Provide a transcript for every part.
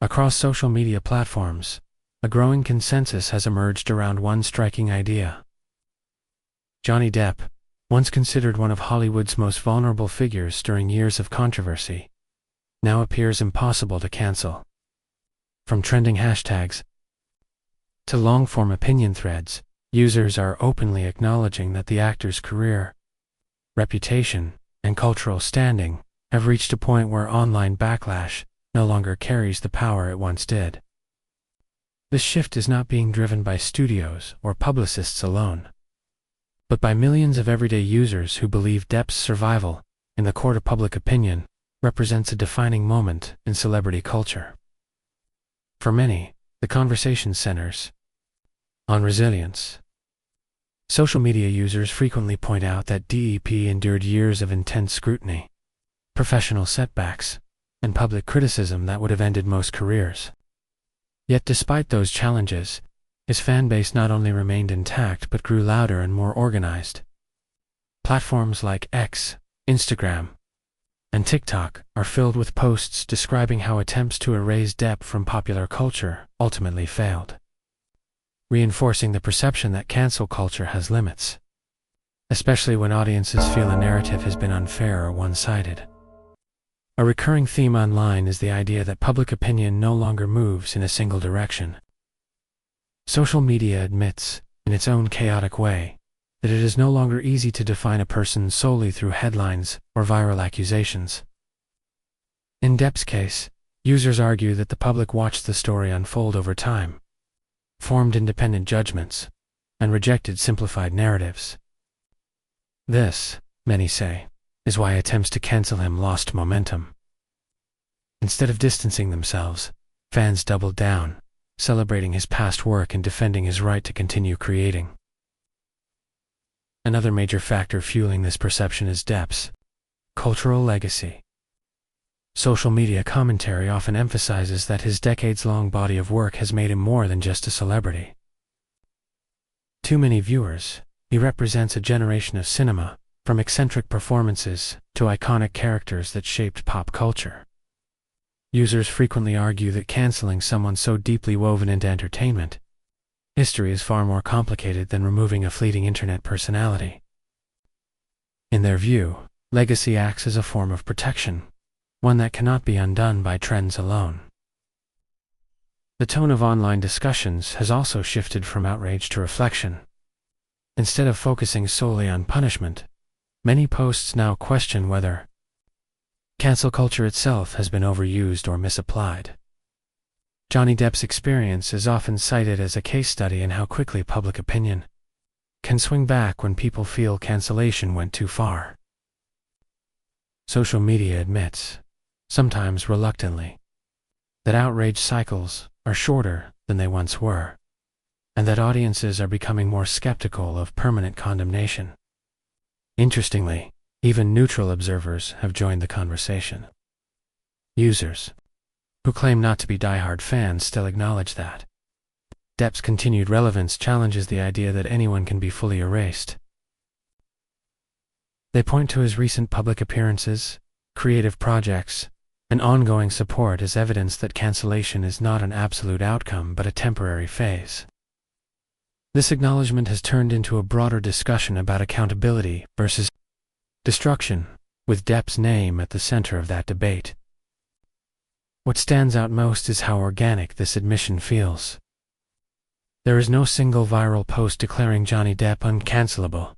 Across social media platforms, a growing consensus has emerged around one striking idea. Johnny Depp, once considered one of Hollywood's most vulnerable figures during years of controversy, now appears impossible to cancel. From trending hashtags to long-form opinion threads, users are openly acknowledging that the actor's career, reputation, and cultural standing have reached a point where online backlash no longer carries the power it once did. This shift is not being driven by studios or publicists alone, but by millions of everyday users who believe Depp's survival in the court of public opinion represents a defining moment in celebrity culture. For many, the conversation centers on resilience. Social media users frequently point out that Depp endured years of intense scrutiny, professional setbacks, and public criticism that would have ended most careers. Yet despite those challenges, his fanbase not only remained intact but grew louder and more organized. Platforms like X, Instagram, and TikTok are filled with posts describing how attempts to erase Depp from popular culture ultimately failed, reinforcing the perception that cancel culture has limits, especially when audiences feel a narrative has been unfair or one-sided. A recurring theme online is the idea that public opinion no longer moves in a single direction. Social media admits, in its own chaotic way, that it is no longer easy to define a person solely through headlines or viral accusations. In Depp's case, users argue that the public watched the story unfold over time, formed independent judgments, and rejected simplified narratives. This, many say, is why attempts to cancel him lost momentum. Instead of distancing themselves, fans doubled down, celebrating his past work and defending his right to continue creating. Another major factor fueling this perception is Depp's cultural legacy. Social media commentary often emphasizes that his decades-long body of work has made him more than just a celebrity. To many viewers, he represents a generation of cinema, from eccentric performances to iconic characters that shaped pop culture. Users frequently argue that canceling someone so deeply woven into entertainment history is far more complicated than removing a fleeting internet personality. In their view, legacy acts as a form of protection, one that cannot be undone by trends alone. The tone of online discussions has also shifted from outrage to reflection. Instead of focusing solely on punishment, many posts now question whether cancel culture itself has been overused or misapplied. Johnny Depp's experience is often cited as a case study in how quickly public opinion can swing back when people feel cancellation went too far. Social media admits, sometimes reluctantly, that outrage cycles are shorter than they once were, and that audiences are becoming more skeptical of permanent condemnation. Interestingly, even neutral observers have joined the conversation. Users, who claim not to be diehard fans, still acknowledge that Depp's continued relevance challenges the idea that anyone can be fully erased. They point to his recent public appearances, creative projects, and ongoing support as evidence that cancellation is not an absolute outcome but a temporary phase. This acknowledgement has turned into a broader discussion about accountability versus destruction, with Depp's name at the center of that debate. What stands out most is how organic this admission feels. There is no single viral post declaring Johnny Depp uncancelable,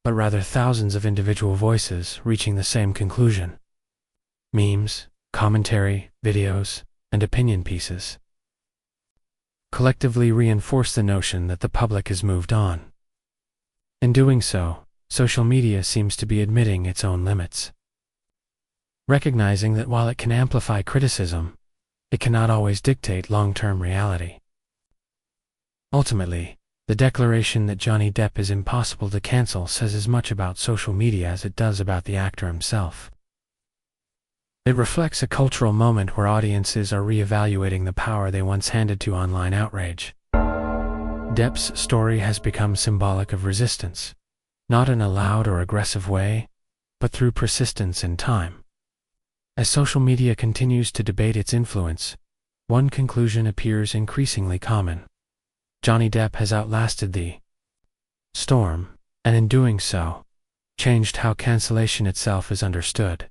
but rather thousands of individual voices reaching the same conclusion. Memes, commentary, videos, and opinion pieces collectively reinforce the notion that the public has moved on. In doing so, social media seems to be admitting its own limits, recognizing that while it can amplify criticism, it cannot always dictate long-term reality. Ultimately, the declaration that Johnny Depp is impossible to cancel says as much about social media as it does about the actor himself. It reflects a cultural moment where audiences are re-evaluating the power they once handed to online outrage. Depp's story has become symbolic of resistance, not in a loud or aggressive way, but through persistence in time. As social media continues to debate its influence, one conclusion appears increasingly common. Johnny Depp has outlasted the storm, and in doing so, changed how cancellation itself is understood.